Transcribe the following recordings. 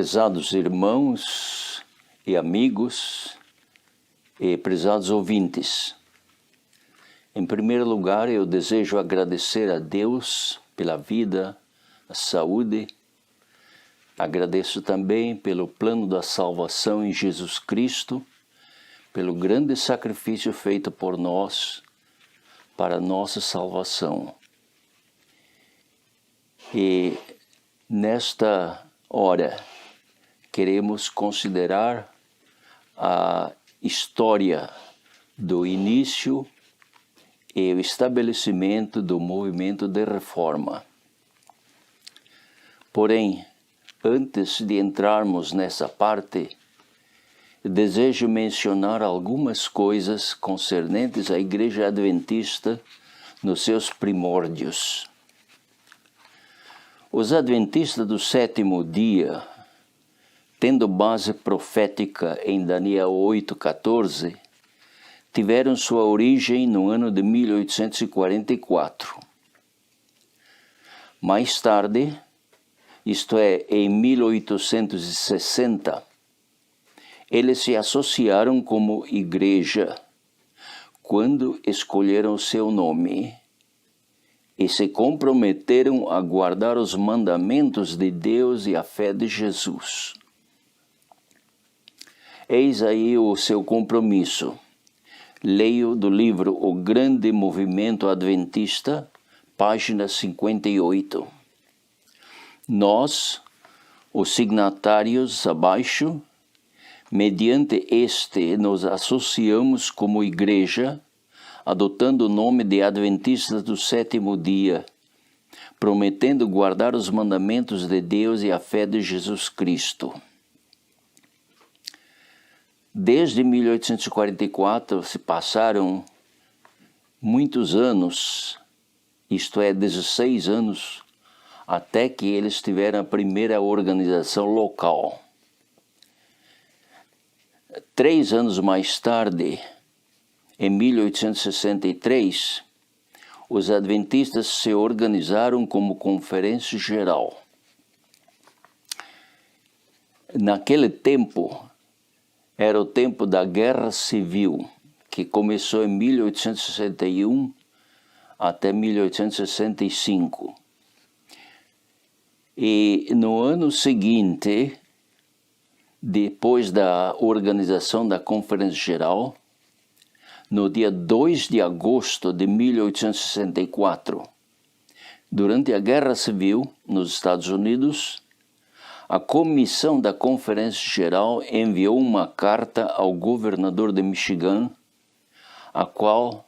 Prezados irmãos e amigos e prezados ouvintes, em primeiro lugar eu desejo agradecer a Deus pela vida, a saúde. Agradeço também pelo plano da salvação em Jesus Cristo, pelo grande sacrifício feito por nós para a nossa salvação. E nesta hora queremos considerar a história do início e o estabelecimento do movimento de reforma. Porém, antes de entrarmos nessa parte, desejo mencionar algumas coisas concernentes à Igreja Adventista nos seus primórdios. Os Adventistas do sétimo dia, tendo base profética em Daniel 8,14, tiveram sua origem no ano de 1844. Mais tarde, isto é, em 1860, eles se associaram como igreja quando escolheram seu nome e se comprometeram a guardar os mandamentos de Deus e a fé de Jesus. Eis aí o seu compromisso. Leio do livro O Grande Movimento Adventista, página 58. Nós, os signatários abaixo, mediante este nos associamos como igreja, adotando o nome de Adventistas do sétimo dia, prometendo guardar os mandamentos de Deus e a fé de Jesus Cristo. Desde 1844 se passaram muitos anos, isto é, 16 anos, até que eles tiveram a primeira organização local. 3 anos mais tarde, em 1863, os adventistas se organizaram como Conferência Geral. Naquele tempo, era o tempo da Guerra Civil, que começou em 1861 até 1865. E no ano seguinte, depois da organização da Conferência Geral, no dia 2 de agosto de 1864, durante a Guerra Civil nos Estados Unidos, a comissão da Conferência Geral enviou uma carta ao governador de Michigan, a qual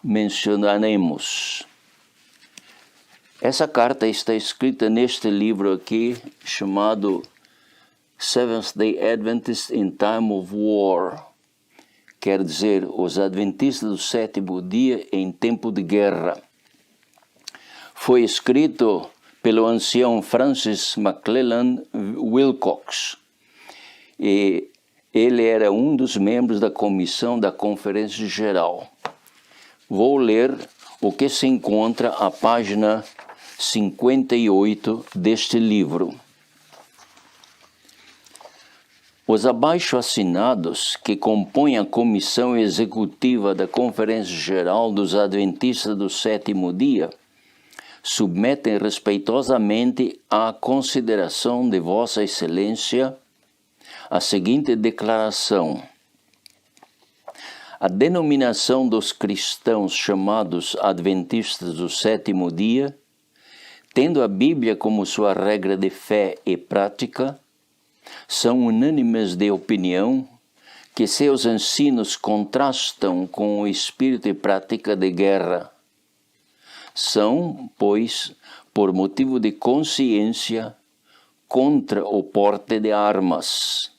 mencionaremos. Essa carta está escrita neste livro aqui, chamado Seventh-day Adventists in Time of War. Quer dizer, os Adventistas do sétimo dia em tempo de guerra. Foi escrito pelo ancião Francis McClellan Wilcox. E ele era um dos membros da comissão da Conferência Geral. Vou ler o que se encontra à página 58 deste livro. Os abaixo assinados, que compõem a comissão executiva da Conferência Geral dos Adventistas do sétimo dia, submetem respeitosamente à consideração de Vossa Excelência a seguinte declaração. A denominação dos cristãos chamados Adventistas do sétimo dia, tendo a Bíblia como sua regra de fé e prática, são unânimes de opinião que seus ensinos contrastam com o espírito e prática de guerra. São, pois, por motivo de consciência, contra o porte de armas.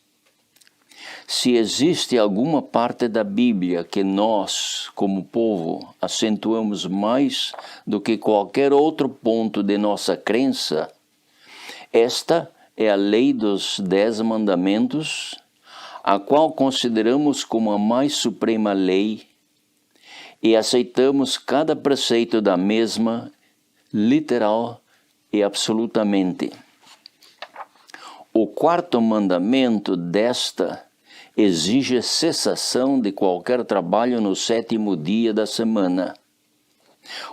Se existe alguma parte da Bíblia que nós, como povo, acentuamos mais do que qualquer outro ponto de nossa crença, esta é a lei dos 10 mandamentos, a qual consideramos como a mais suprema lei e aceitamos cada preceito da mesma, literal e absolutamente. o quarto mandamento desta exige cessação de qualquer trabalho no 7º dia da semana.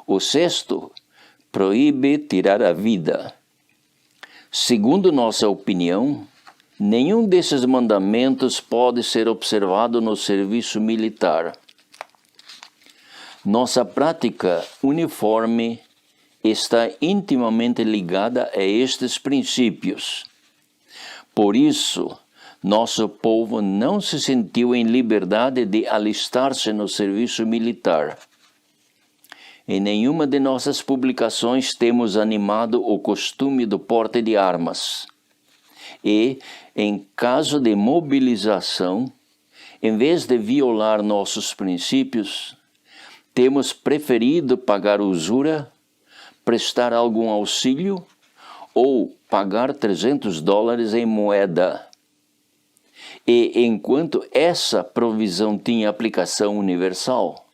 O sexto proíbe tirar a vida. Segundo nossa opinião, nenhum desses mandamentos pode ser observado no serviço militar. Nossa prática uniforme está intimamente ligada a estes princípios. Por isso, nosso povo não se sentiu em liberdade de alistar-se no serviço militar. Em nenhuma de nossas publicações temos animado o costume do porte de armas. E, em caso de mobilização, em vez de violar nossos princípios, temos preferido pagar usura, prestar algum auxílio ou pagar $300 em moeda. E enquanto essa provisão tinha aplicação universal,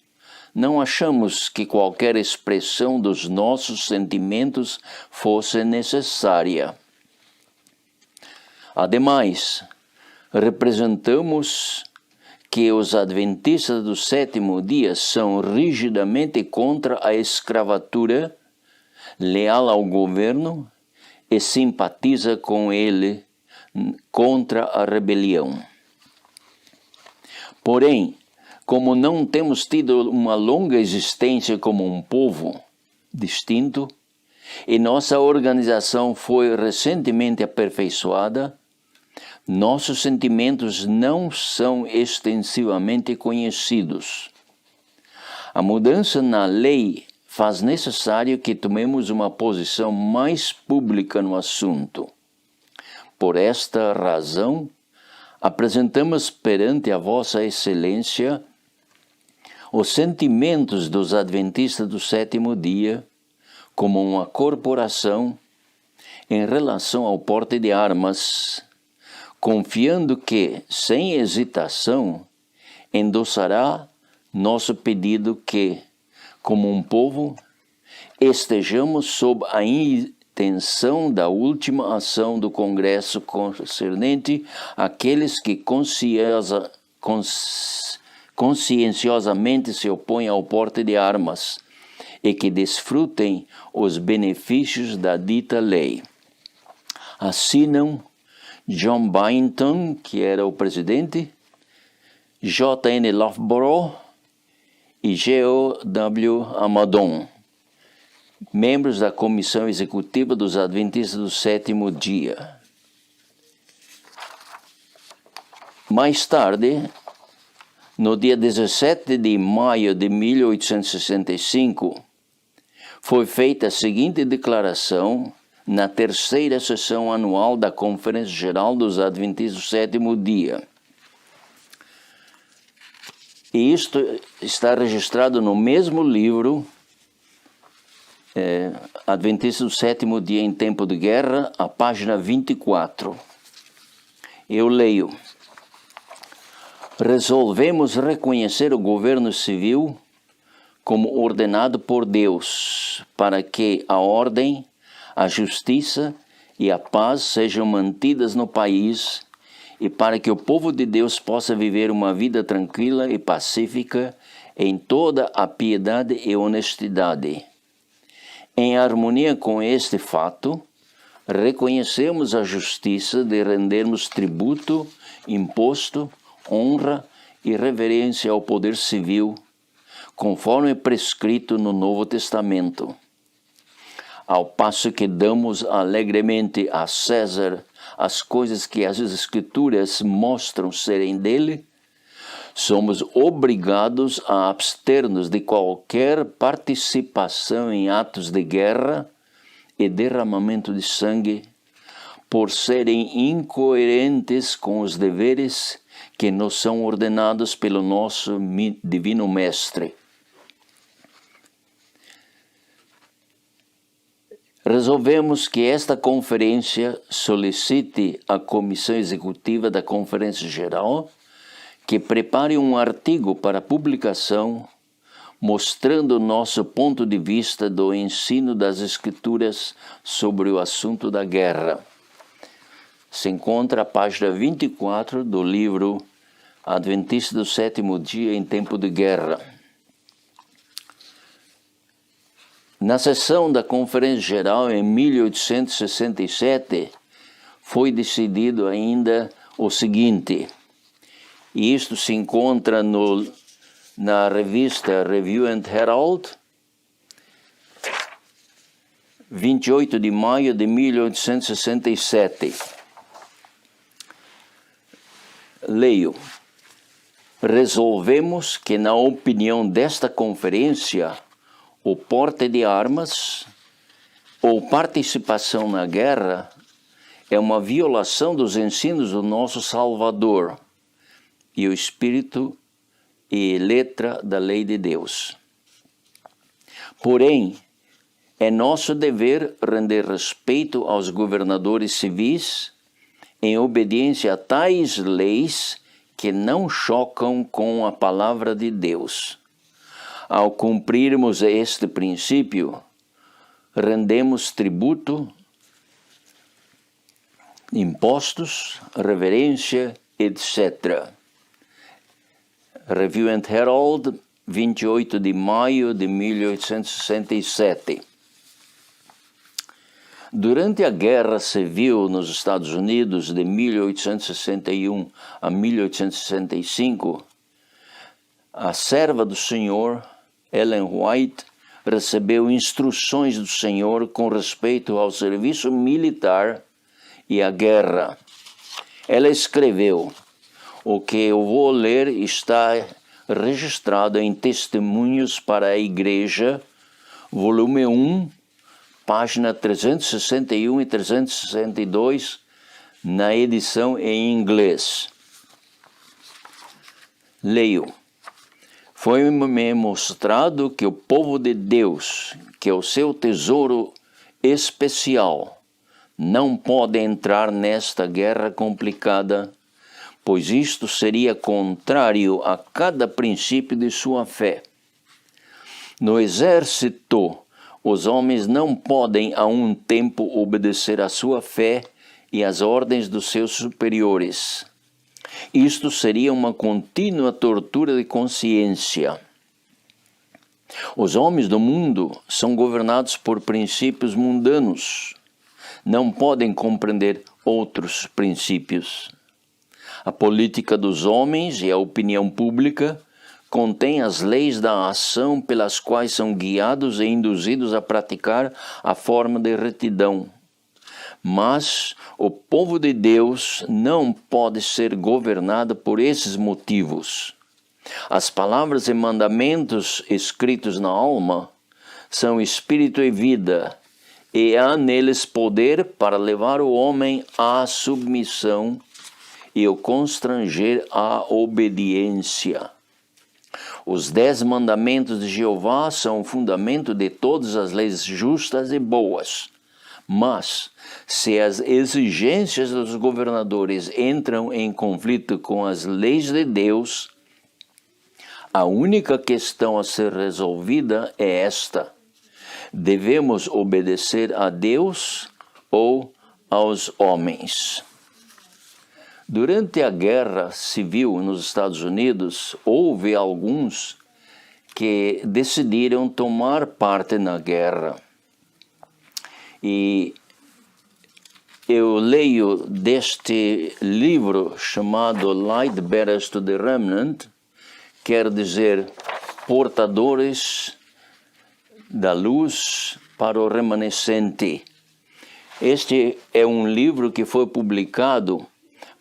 não achamos que qualquer expressão dos nossos sentimentos fosse necessária. Ademais, representamos que os adventistas do 7º dia são rigidamente contra a escravatura, leal ao governo e simpatiza com ele contra a rebelião. Porém, como não temos tido uma longa existência como um povo distinto, e nossa organização foi recentemente aperfeiçoada, nossos sentimentos não são extensivamente conhecidos. A mudança na lei faz necessário que tomemos uma posição mais pública no assunto. Por esta razão, apresentamos perante a Vossa Excelência os sentimentos dos adventistas do 7º dia como uma corporação em relação ao porte de armas, confiando que, sem hesitação, endossará nosso pedido que, como um povo, estejamos sob a intenção da última ação do Congresso concernente àqueles que conscienciosamente se opõem ao porte de armas e que desfrutem os benefícios da dita lei. Assinam John Byington, que era o presidente, J.N. Loughborough e G.O.W. Amadon, membros da Comissão Executiva dos Adventistas do 7º dia. Mais tarde, no dia 17 de maio de 1865, foi feita a seguinte declaração na terceira sessão anual da Conferência Geral dos Adventistas do 7º dia. E isto está registrado no mesmo livro, Adventistas do 7º dia em tempo de guerra, a página 24. Eu leio: resolvemos reconhecer o governo civil como ordenado por Deus, para que a ordem, a justiça e a paz sejam mantidas no país e para que o povo de Deus possa viver uma vida tranquila e pacífica em toda a piedade e honestidade. Em harmonia com este fato, reconhecemos a justiça de rendermos tributo, imposto, honra e reverência ao poder civil, conforme prescrito no Novo Testamento. Ao passo que damos alegremente a César as coisas que as Escrituras mostram serem dele, somos obrigados a abster-nos de qualquer participação em atos de guerra e derramamento de sangue, por serem incoerentes com os deveres que nos são ordenados pelo nosso Divino Mestre. Resolvemos que esta conferência solicite à Comissão Executiva da Conferência Geral que prepare um artigo para publicação mostrando nosso ponto de vista do ensino das Escrituras sobre o assunto da guerra. se encontra a página 24 do livro Adventista do Sétimo Dia em Tempo de Guerra. Na sessão da Conferência Geral em 1867, foi decidido ainda o seguinte, e isto se encontra na revista Review and Herald, 28 de maio de 1867. Leio. Resolvemos que, na opinião desta conferência, o porte de armas ou participação na guerra é uma violação dos ensinos do nosso Salvador e o espírito e letra da lei de Deus. Porém, é nosso dever render respeito aos governadores civis em obediência a tais leis que não chocam com a palavra de Deus. Ao cumprirmos este princípio, rendemos tributo, impostos, reverência, etc. Review and Herald, 28 de maio de 1867. Durante a Guerra Civil nos Estados Unidos de 1861 a 1865, a serva do Senhor, Ellen White, recebeu instruções do Senhor com respeito ao serviço militar e à guerra. Ela escreveu: o que eu vou ler está registrado em Testemunhos para a Igreja, volume 1, página 361 e 362, na edição em inglês. Leio. Foi-me mostrado que o povo de Deus, que é o seu tesouro especial, não pode entrar nesta guerra complicada, pois isto seria contrário a cada princípio de sua fé. No exército, os homens não podem a um tempo obedecer à sua fé e às ordens dos seus superiores. Isto seria uma contínua tortura de consciência. Os homens do mundo são governados por princípios mundanos. Não podem compreender outros princípios. A política dos homens e a opinião pública contém as leis da ação pelas quais são guiados e induzidos a praticar a forma de retidão. Mas o povo de Deus não pode ser governado por esses motivos. As palavras e mandamentos escritos na alma são espírito e vida, e há neles poder para levar o homem à submissão e o constranger à obediência. Os 10 mandamentos de Jeová são o fundamento de todas as leis justas e boas. Mas, se as exigências dos governadores entram em conflito com as leis de Deus, a única questão a ser resolvida é esta: devemos obedecer a Deus ou aos homens? Durante a Guerra Civil nos Estados Unidos, houve alguns que decidiram tomar parte na guerra. E eu leio deste livro chamado Light Bearers to the Remnant, quer dizer, portadores da luz para o remanescente. Este é um livro que foi publicado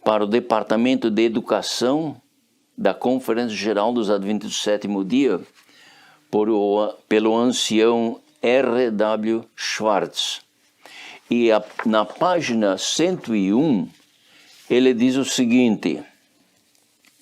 para o Departamento de Educação da Conferência Geral dos Adventistas do Sétimo Dia, pelo ancião R.W. Schwartz. E na página 101, ele diz o seguinte: